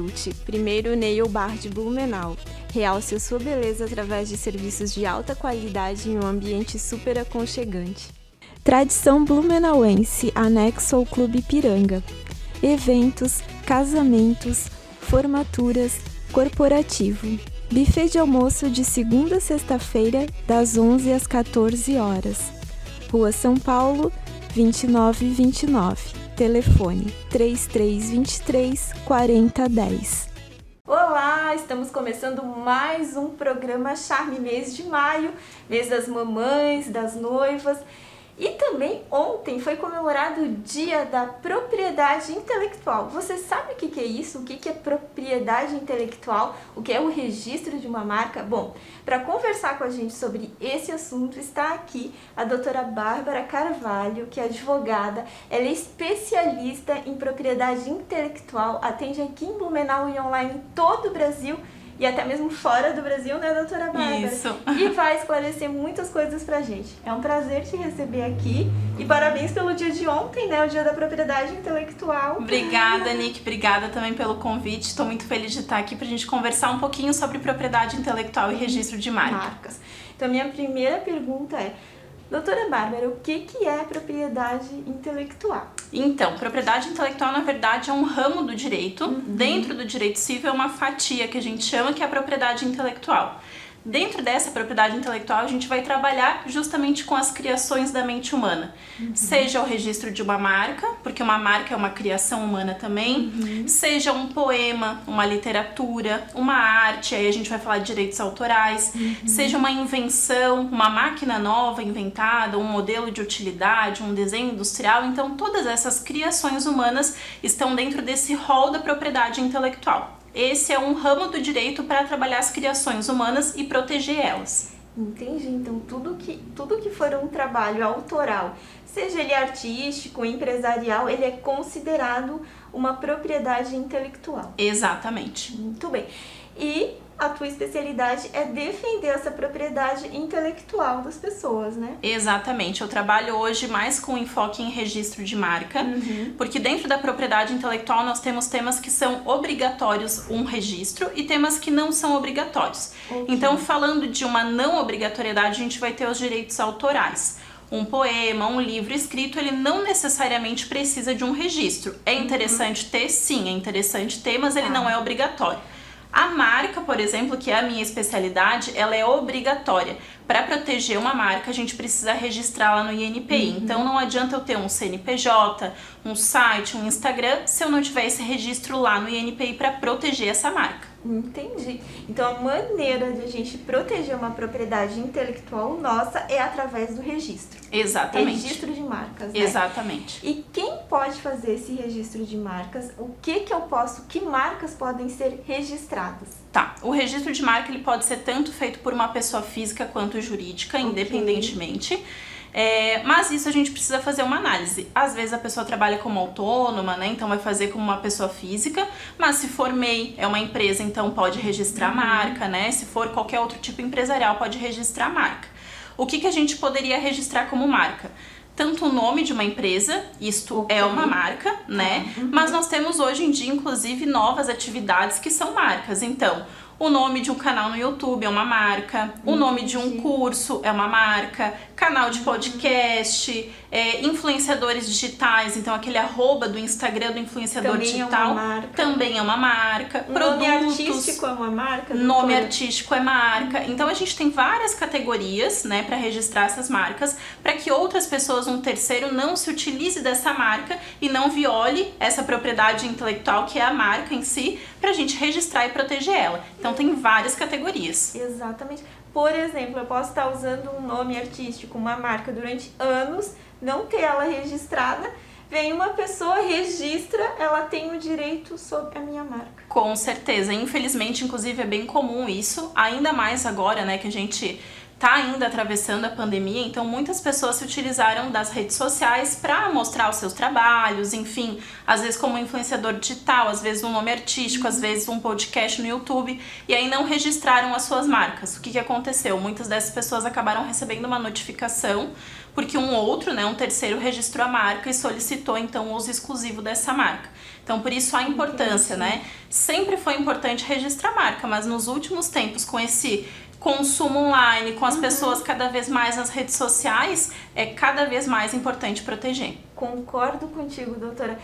Beauty, primeiro nail bar de Blumenau. Realce a sua beleza através de serviços de alta qualidade em um ambiente super aconchegante. Tradição blumenauense, anexo ao Clube Ipiranga. Eventos, casamentos, formaturas, corporativo. Buffet de almoço de segunda a sexta-feira, das 11 às 14 horas. Rua São Paulo, 2929. Telefone 3323 4010. Olá, estamos começando mais um programa Charme Mês de Maio, mês das mamães, das noivas. E também ontem foi comemorado o Dia da Propriedade Intelectual. Você sabe o que é isso? O que é propriedade intelectual? O que é o registro de uma marca? Bom, para conversar com a gente sobre esse assunto está aqui a doutora Bárbara Carvalho, que é advogada. Ela é especialista em propriedade intelectual, atende aqui em Blumenau e online em todo o Brasil. E até mesmo fora do Brasil, né, doutora Bárbara? Isso. E vai esclarecer muitas coisas pra gente. É um prazer te receber aqui. E parabéns pelo dia de ontem, né? O Dia da Propriedade Intelectual. Obrigada, Nick. Obrigada também pelo convite. Estou muito feliz de estar aqui pra gente conversar um pouquinho sobre propriedade intelectual e registro de marcas. Então, minha primeira pergunta é: doutora Bárbara, o que é propriedade intelectual? Então, propriedade intelectual, na verdade, é um ramo do direito. Dentro do direito civil é uma fatia que a gente chama que é a propriedade intelectual. Dentro dessa propriedade intelectual, a gente vai trabalhar justamente com as criações da mente humana. Seja o registro de uma marca, porque uma marca é uma criação humana também. Seja um poema, uma literatura, uma arte, aí a gente vai falar de direitos autorais. Seja uma invenção, uma máquina nova inventada, um modelo de utilidade, um desenho industrial. Então, todas essas criações humanas estão dentro desse rol da propriedade intelectual. Esse é um ramo do direito para trabalhar as criações humanas e proteger elas. Entendi. Então, tudo que for um trabalho autoral, seja ele artístico, empresarial, ele é considerado uma propriedade intelectual. Exatamente. Muito bem. E a tua especialidade é defender essa propriedade intelectual das pessoas, né? Exatamente. Eu trabalho hoje mais com enfoque em registro de marca, porque dentro da propriedade intelectual nós temos temas que são obrigatórios um registro e temas que não são obrigatórios. Então, falando de uma não obrigatoriedade, a gente vai ter os direitos autorais. Um poema, um livro escrito, ele não necessariamente precisa de um registro. É interessante ter? Sim, é interessante ter, mas ele não é obrigatório. A marca, por exemplo, que é a minha especialidade, ela é obrigatória. Para proteger uma marca, a gente precisa registrá-la no INPI. Então, não adianta eu ter um CNPJ, um site, um Instagram, se eu não tiver esse registro lá no INPI para proteger essa marca. Entendi. Então, a maneira de a gente proteger uma propriedade intelectual nossa é através do registro. Exatamente. Registro de marcas, né? Exatamente. E quem pode fazer esse registro de marcas? Que marcas podem ser registradas? Tá, o registro de marca ele pode ser tanto feito por uma pessoa física quanto jurídica, independentemente. Mas isso a gente precisa fazer uma análise. Às vezes a pessoa trabalha como autônoma, né? Então vai fazer como uma pessoa física. Mas se for MEI, é uma empresa, então pode registrar a marca, né? Se for qualquer outro tipo empresarial, pode registrar a marca. O que a gente poderia registrar como marca? Tanto o nome de uma empresa, isto é uma marca, né? Mas nós temos hoje em dia, inclusive, novas atividades que são marcas. Então, o nome de um canal no YouTube é uma marca, o nome de um curso é uma marca, canal de podcast, influenciadores digitais, então aquele @ do Instagram do influenciador também digital também é uma marca. Nome artístico é uma marca? Nome artístico é marca. Então a gente tem várias categorias, né, para registrar essas marcas, para que outras pessoas, um terceiro, não se utilize dessa marca e não viole essa propriedade intelectual que é a marca em si, para a gente registrar e proteger ela. Então tem várias categorias. Exatamente. Por exemplo, eu posso estar usando um nome artístico, uma marca durante anos, não ter ela registrada, vem uma pessoa, registra, ela tem o direito sobre a minha marca. Com certeza. Infelizmente, inclusive, é bem comum isso, ainda mais agora, né, que a gente tá ainda atravessando a pandemia, então muitas pessoas se utilizaram das redes sociais para mostrar os seus trabalhos, enfim, às vezes como influenciador digital, às vezes um nome artístico, às vezes um podcast no YouTube, e aí não registraram as suas marcas. O que aconteceu? Muitas dessas pessoas acabaram recebendo uma notificação porque um outro, né, um terceiro registrou a marca e solicitou então o uso exclusivo dessa marca. Então por isso a importância, né? Sempre foi importante registrar a marca, mas nos últimos tempos, com esse consumo online, com as pessoas cada vez mais nas redes sociais, é cada vez mais importante proteger. Concordo contigo, doutora.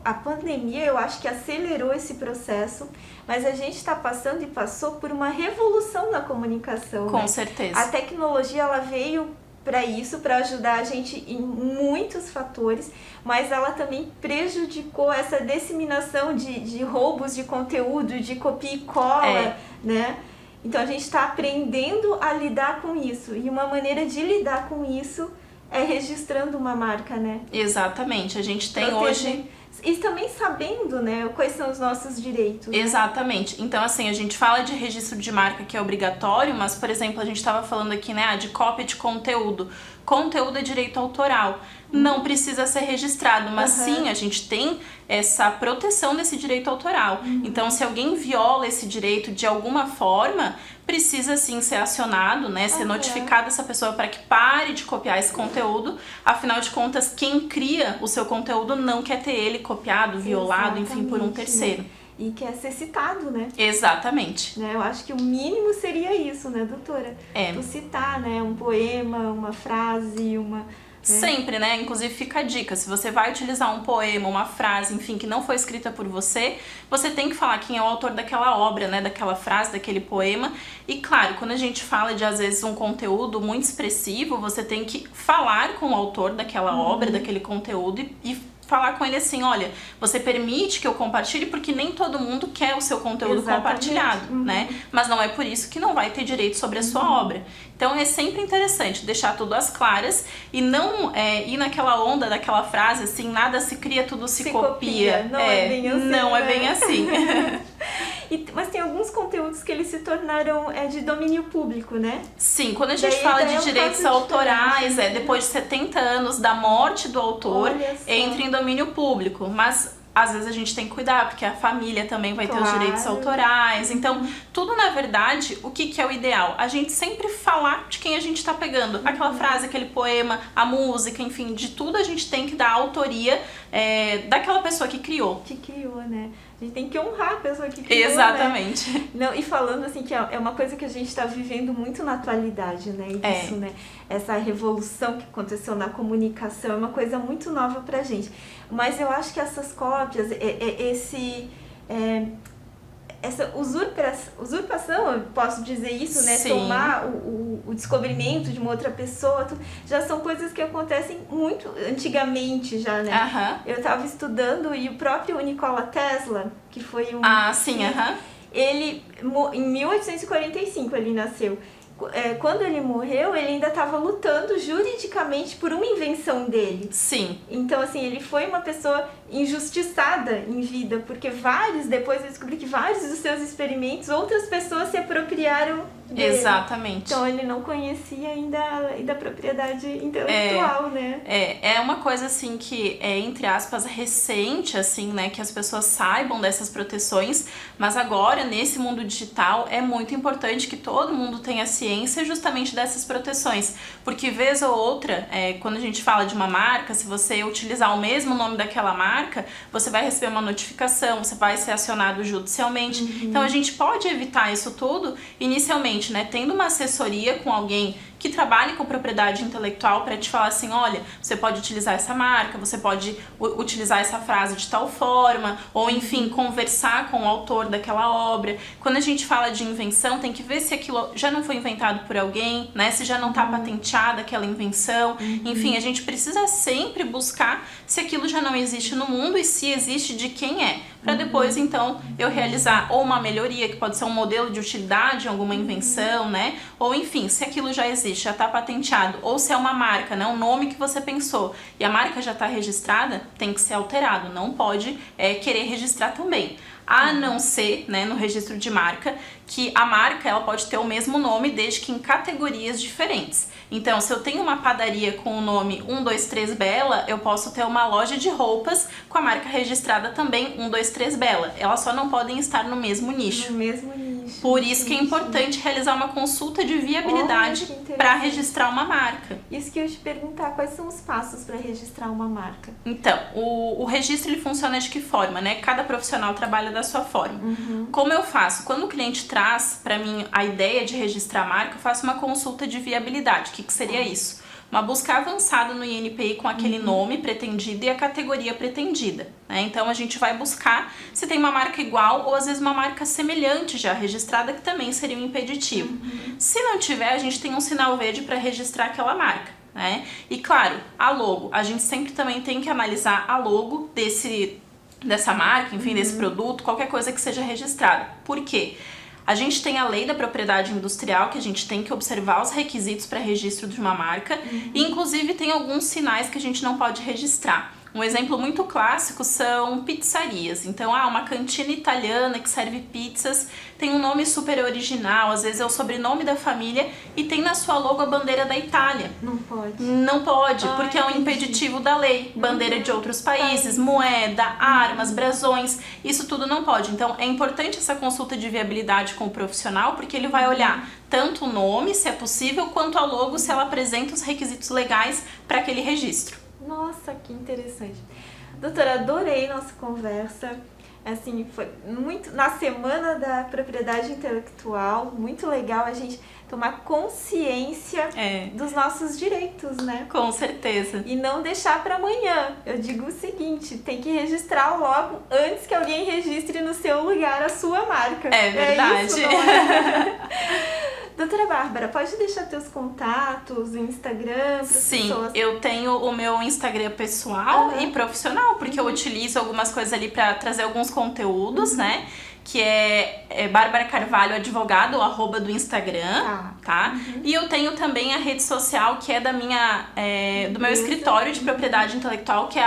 A pandemia, eu acho que acelerou esse processo, mas a gente está passando e passou por uma revolução na comunicação. Com certeza. A tecnologia, ela veio para isso, para ajudar a gente em muitos fatores, mas ela também prejudicou essa disseminação de roubos de conteúdo, de copia e cola, né? Então a gente está aprendendo a lidar com isso, e uma maneira de lidar com isso é registrando uma marca, né? Exatamente, a gente tem hoje... E também sabendo, né, quais são os nossos direitos. Né? Exatamente. Então, assim, a gente fala de registro de marca que é obrigatório, mas, por exemplo, a gente estava falando aqui, né, de cópia de conteúdo. Conteúdo é direito autoral. Não precisa ser registrado, mas sim, a gente tem essa proteção desse direito autoral. Então, se alguém viola esse direito de alguma forma, precisa sim ser acionado, né, ser notificada essa pessoa para que pare de copiar esse conteúdo. Afinal de contas, quem cria o seu conteúdo não quer ter ele copiado, violado, enfim, por um terceiro. E quer ser citado, né? Exatamente. Né? Eu acho que o mínimo seria isso, né, doutora? Tu citar, né, um poema, uma frase, uma... Sempre, né? Inclusive fica a dica, se você vai utilizar um poema, uma frase, enfim, que não foi escrita por você, você tem que falar quem é o autor daquela obra, né? Daquela frase, daquele poema. E claro, quando a gente fala de, às vezes, um conteúdo muito expressivo, você tem que falar com o autor daquela obra, daquele conteúdo e falar com ele assim, olha, você permite que eu compartilhe porque nem todo mundo quer o seu conteúdo compartilhado, né? Mas não é por isso que não vai ter direito sobre a sua obra. Então é sempre interessante deixar tudo às claras e não ir naquela onda daquela frase assim, nada se cria, tudo se copia. Não é bem assim. Não é bem assim. Mas tem alguns conteúdos que eles se tornaram de domínio público, né? Sim, quando a gente fala de direitos autorais, depois de 70 anos da morte do autor, entra em domínio público, mas às vezes a gente tem que cuidar, porque a família também vai ter os direitos autorais. Então, tudo na verdade, o que é o ideal? A gente sempre falar de quem a gente tá pegando. Aquela frase, aquele poema, a música, enfim, de tudo a gente tem que dar a autoria daquela pessoa que criou. Que criou, né? A gente tem que honrar a pessoa que criou, exatamente. Né? Não, e falando assim, que é uma coisa que a gente está vivendo muito na atualidade, né? Isso, né? Essa revolução que aconteceu na comunicação é uma coisa muito nova pra gente. Mas eu acho que essas cópias, essa usurpação, eu posso dizer isso, né? Sim. Tomar o descobrimento de uma outra pessoa, já são coisas que acontecem muito antigamente já, né? Eu estava estudando e o próprio Nikola Tesla, que foi um... Ele, em 1845 ele nasceu. Quando ele morreu, ele ainda estava lutando juridicamente por uma invenção dele. Sim. Então, assim, ele foi uma pessoa injustiçada em vida, porque depois eu descobri que vários dos seus experimentos, outras pessoas se apropriaram dele. Exatamente. Então, ele não conhecia ainda a propriedade intelectual, né? É uma coisa, assim, que é, entre aspas, recente, assim, né? Que as pessoas saibam dessas proteções, mas agora, nesse mundo digital, é muito importante que todo mundo tenha ciência justamente dessas proteções. Porque, vez ou outra, quando a gente fala de uma marca, se você utilizar o mesmo nome daquela marca, você vai receber uma notificação, você vai ser acionado judicialmente. Então, a gente pode evitar isso tudo inicialmente, né? Tendo uma assessoria com alguém que trabalhe com propriedade intelectual para te falar assim, olha, você pode utilizar essa marca, você pode utilizar essa frase de tal forma, ou enfim, conversar com o autor daquela obra. Quando a gente fala de invenção, tem que ver se aquilo já não foi inventado por alguém, né? Se já não está patenteada aquela invenção. Enfim, a gente precisa sempre buscar se aquilo já não existe no mundo e se existe, de quem é. Para depois, então, eu realizar ou uma melhoria, que pode ser um modelo de utilidade em alguma invenção, né? Ou enfim, se aquilo já existe, já está patenteado, ou se é uma marca, né? Um nome que você pensou e a marca já está registrada, tem que ser alterado, não pode querer registrar também. A não ser, né, no registro de marca, que a marca ela pode ter o mesmo nome desde que em categorias diferentes. Então, se eu tenho uma padaria com o nome 123 Bela, eu posso ter uma loja de roupas com a marca registrada também 123 Bela. Elas só não podem estar no mesmo nicho. No mesmo nicho. Por isso que é importante realizar uma consulta de viabilidade para registrar uma marca. Isso que eu ia te perguntar, quais são os passos para registrar uma marca? Então, o registro ele funciona de que forma, né? Cada profissional trabalha da sua forma. Como eu faço? Quando o cliente traz para mim a ideia de registrar a marca, eu faço uma consulta de viabilidade. O que seria isso? Uma busca avançada no INPI com aquele nome pretendido e a categoria pretendida, né? Então a gente vai buscar se tem uma marca igual ou às vezes uma marca semelhante já registrada que também seria um impeditivo. Se não tiver, a gente tem um sinal verde para registrar aquela marca, né? E claro, a logo. A gente sempre também tem que analisar a logo dessa marca, enfim, desse produto, qualquer coisa que seja registrada. Por quê? A gente tem a lei da propriedade industrial, que a gente tem que observar os requisitos para registro de uma marca, e inclusive tem alguns sinais que a gente não pode registrar. Um exemplo muito clássico são pizzarias. Então, uma cantina italiana que serve pizzas tem um nome super original, às vezes é o sobrenome da família e tem na sua logo a bandeira da Itália. Não pode. Não pode, porque é um impeditivo da lei. Bandeira de outros países, moeda, armas, brasões, isso tudo não pode. Então, é importante essa consulta de viabilidade com o profissional, porque ele vai olhar tanto o nome, se é possível, quanto a logo, se ela apresenta os requisitos legais para aquele registro. Nossa, que interessante. Doutora, adorei nossa conversa. Assim, foi muito na semana da propriedade intelectual, muito legal a gente tomar consciência dos nossos direitos, né? Com certeza. E não deixar para amanhã. Eu digo o seguinte, tem que registrar logo antes que alguém registre no seu lugar a sua marca. É verdade. É isso, não é? Doutora Bárbara, pode deixar teus contatos, Instagram, para Sim, pessoas? eu tenho o meu Instagram pessoal e profissional, porque eu utilizo algumas coisas ali para trazer alguns conteúdos, né? Que é Bárbara Carvalho Advogado, o arroba do Instagram, tá? E eu tenho também a rede social que é do meu escritório de propriedade intelectual, que é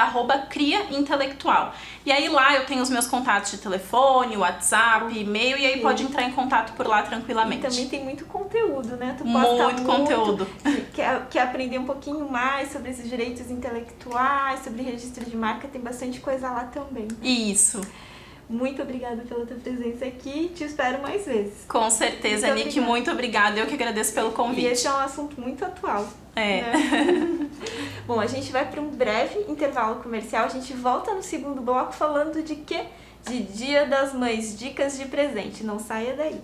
@criaintelectual. E aí lá eu tenho os meus contatos de telefone, WhatsApp, e-mail, e aí pode entrar em contato por lá tranquilamente. E também tem muito conteúdo, né? Tu posta muito conteúdo. Quer aprender um pouquinho mais sobre esses direitos intelectuais, sobre registro de marca, tem bastante coisa lá também. Isso. Muito obrigada pela tua presença aqui, te espero mais vezes. Com certeza, muito Nick, muito obrigada. Eu que agradeço pelo convite. E esse é um assunto muito atual. Né? Bom, a gente vai para um breve intervalo comercial, a gente volta no segundo bloco falando de quê? De Dia das Mães, dicas de presente. Não saia daí.